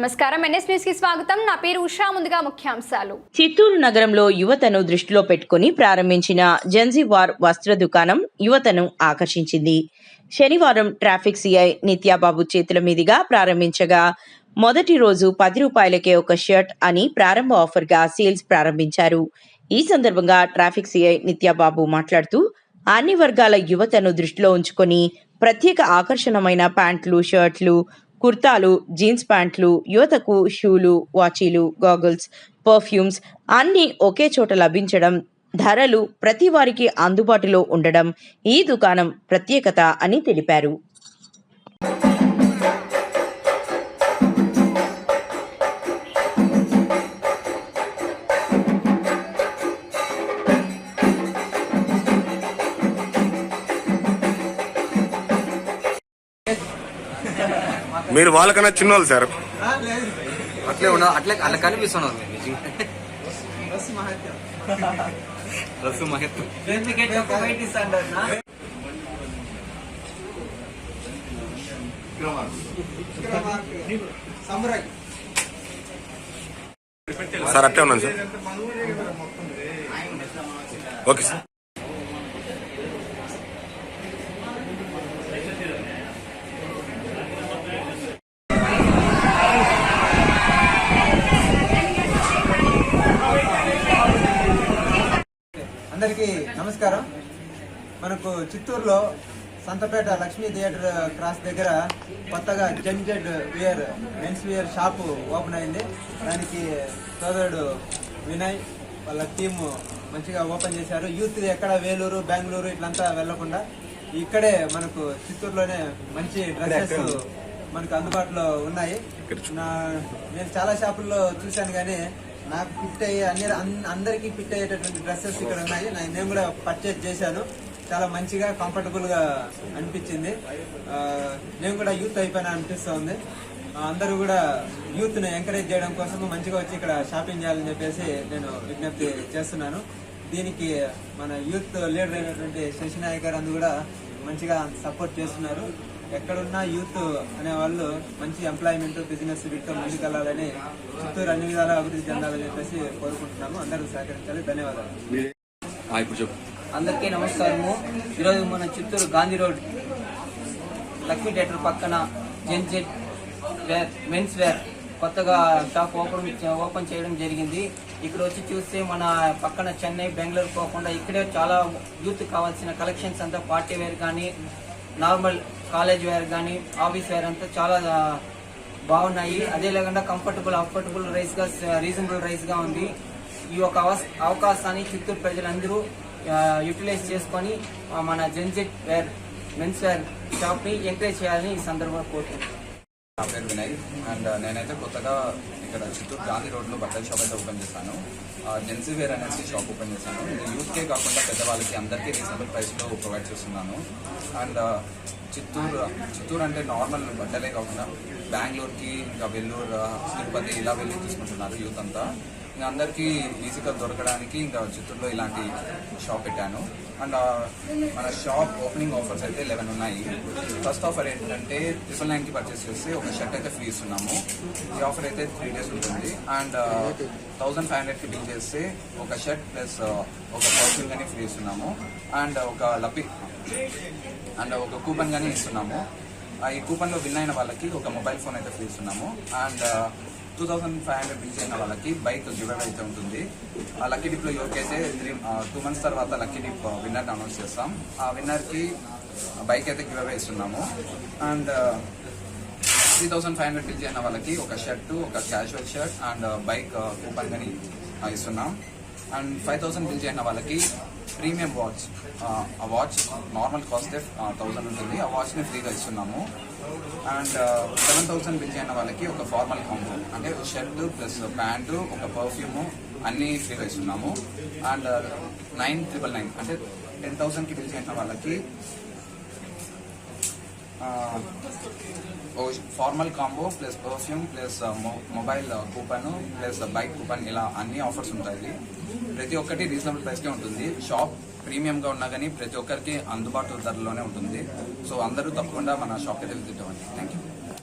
నమస్కారం NS news కి స్వాగతం. నా పేరు ఉషా. ముందుగా ముఖ్యాంశాలు. చిత్తూరు నగరంలో యువతను దృష్టిలో పెట్టుకుని ప్రారంభించిన జెన్జీవార్ వస్త్ర దుకాణం యువతను ఆకర్షించింది. శనివారం ట్రాఫిక్ సిఐ నిత్యాబాబు చేతుల మీదుగా ప్రారంభించగా మొదటి రోజు 10 రూపాయలకే ఒక షర్ట్ అని ప్రారంభ ఆఫర్ గా సేల్స్ ప్రారంభించారు. ఈ సందర్భంగా ట్రాఫిక్ సిఐ నిత్యాబాబు మాట్లాడుతూ అన్ని వర్గాల యువతను దృష్టిలో ఉంచుకొని ప్రత్యేక ఆకర్షణమైన ప్యాంట్లు, షర్ట్లు, కుర్తాలు, జీన్స్ ప్యాంట్లు, యువతకు షూలు, వాచీలు, గాగుల్స్, పర్ఫ్యూమ్స్ అన్నీ ఒకే చోట లభించడం, ధరలు ప్రతి వారికి అందుబాటులో ఉండడం ఈ దుకాణం ప్రత్యేకత అని తెలిపారు. మీరు వాళ్ళకన్నా చిన్నవాళ్ళు సార్. అట్లే ఉన్నా అట్లే అట్లా కనిపిస్తున్నారు. రసు మహత్వం సార్ అట్లే ఉన్నాను సార్. Okay sir. అందరికీ నమస్కారం. మనకు చిత్తూరులో సంతపేట లక్ష్మీ థియేటర్ క్రాస్ దగ్గర కొత్తగా gen Z wear men's wear shop open అయింది. దానికి సోదరుడు వినయ్ వాళ్ళ టీము మంచిగా ఓపెన్ చేశారు. యూత్ ఎక్కడ వేలూరు, బెంగళూరు ఇట్లంతా వెళ్లకుండా ఇక్కడే మనకు చిత్తూరులోనే మంచి డ్రెస్సెస్ మనకు అందుబాటులో ఉన్నాయి. నేను చాలా షాపుల్లో చూశాను కానీ నాకు ఫిట్ అయ్యే అందరికీ ఫిట్ అయ్యేటటువంటి డ్రెస్సెస్ ఇక్కడ ఉన్నాయి. నేను కూడా పర్చేజ్ చేశాను. చాలా మంచిగా కంఫర్టబుల్ గా అనిపించింది. నేను కూడా యూత్ అయిపోయినా అనిపిస్తుంది. అందరూ కూడా యూత్ ని ఎంకరేజ్ చేయడం కోసం మంచిగా వచ్చి ఇక్కడ షాపింగ్ చేయాలని చెప్పేసి నేను విజ్ఞప్తి చేస్తున్నాను. దీనికి మన యూత్ లీడర్ అయినటువంటి శశినాయక్ గారు అందు కూడా మంచిగా సపోర్ట్ చేస్తున్నారు. ఎక్కడున్నా యూత్ అనే వాళ్ళు మంచి ఎంప్లాయ్మెంట్, బిజినెస్ వీటితో ముందుకెళ్లాలని, చిత్తూరు అన్ని విధాలా అభివృద్ధి చెందాలని చెప్పేసి కోరుకుంటున్నాము. అందరూ సహకరించాలి. ధన్యవాదాలు. అందరికీ నమస్కారము. ఈరోజు మన చిత్తూరు గాంధీ రోడ్ లక్ష్మీ థియేటర్ పక్కన జెన్జెడ్ వేర్ మెన్స్ వేర్ కొత్తగా షాప్ ఓపెన్ చేయడం జరిగింది. ఇక్కడ వచ్చి చూస్తే మన పక్కన చెన్నై, బెంగళూరు పోకుండా ఇక్కడే చాలా యూత్ కావాల్సిన కలెక్షన్స్ అంతా పార్టీ వేర్ కానీ, నార్మల్ కాలేజ్ వేర్ కానీ, ఆఫీస్ వేర్ అంతా చాలా బాగున్నాయి. అదే లేకుండా అఫోర్డబుల్ రీజనబుల్ ప్రైస్ గా ఉంది. ఈ ఒక అవకాశాన్ని చిత్తూరు ప్రజలందరూ యూటిలైజ్ చేసుకొని మన gen Z wear men's wear shop ని ఎంకరేజ్ చేయాలని ఈ సందర్భంగా కోరుతున్నాను. నా పేరు వినయ్ అండ్ నేనైతే కొత్తగా ఇక్కడ చిత్తూరు గాంధీ రోడ్లో బట్టల షాప్ అయితే ఓపెన్ చేశాను. జెన్సీ వేర్ అనేసి షాప్ ఓపెన్ చేశాను. ఇది యూత్కే కాకుండా పెద్దవాళ్ళకి అందరికీ రీజనబుల్ ప్రైస్లో ప్రొవైడ్ చేస్తున్నాను. అండ్ చిత్తూరు అంటే నార్మల్ బట్టలే కాకుండా బెంగళూరుకి, ఇంకా వెల్లూరు, తిరుపతి ఇలా వెళ్ళి తీసుకుంటున్నారు యూత్ అంతా. ఇంకా అందరికీ ఈజీగా దొరకడానికి ఇంకా చిత్తూరులో ఇలాంటి షాప్ పెట్టాను. అండ్ మన షాప్ ఓపెనింగ్ ఆఫర్స్ అయితే 11 ఉన్నాయి. ఫస్ట్ ఆఫర్ ఏంటంటే 999కి పర్చేస్ చేస్తే ఒక షర్ట్ అయితే ఫ్రీ ఇస్తున్నాము. ఈ ఆఫర్ అయితే 3 days ఉంటుంది. అండ్ 1500కి బిల్ చేస్తే ఒక షర్ట్ ప్లస్ ఒక పర్ఫ్యూమ్ కానీ ఫ్రీ ఇస్తున్నాము. అండ్ ఒక కూపన్ కానీ ఇస్తున్నాము. ఈ కూపన్లో విన్ అయిన వాళ్ళకి ఒక మొబైల్ ఫోన్ అయితే ఫ్రీ ఇస్తున్నాము. అండ్ 2500 బిల్ చేసిన వాళ్ళకి బైక్ గివ్ అవే అయితే ఉంటుంది. ఆ లక్కీ డిప్లో ఎవరికైతే 2 months తర్వాత లక్కీ డిప్ విన్నర్ అనౌన్స్ చేస్తాం. ఆ విన్నర్కి బైక్ అయితే గివ్ అవే ఇస్తున్నాము. అండ్ 3500 బిల్ చేసిన వాళ్ళకి ఒక షర్టు, ఒక casual shirt and bike coupon కానీ ఇస్తున్నాం. అండ్ 5000 బిల్ చేసిన వాళ్ళకి ప్రీమియం వాచ్, ఆ వాచ్ నార్మల్ కాస్ట్ 1000 ఉంటుంది. ఆ వాచ్ని ఫ్రీగా ఇస్తున్నాము. అండ్ 7000 బిల్ చేయన వాళ్ళకి ఒక ఫార్మల్ కాంబో అంటే షర్ట్ ప్లస్ ప్యాంటు, ఒక పర్ఫ్యూము అన్నీ ఫ్రీగా ఇస్తున్నాము. అండ్ 9999 అంటే 10,000కి బిల్ చేసిన వాళ్ళకి formal combo plus perfume plus mobile coupon plus bike coupon ఇలా అన్ని ఆఫర్స్ ఉంటాయి. ప్రతి ఒక్కటి రీజనబుల్ ప్రైస్కే ఉంటుంది. షాప్ ప్రీమియంగా ఉన్నా కానీ ప్రతి ఒక్కరికి అందుబాటు ధరలోనే ఉంటుంది. సో అందరూ తప్పకుండా మన షాప్కి అయితే విజిట్ అవ్వండి. Thank you.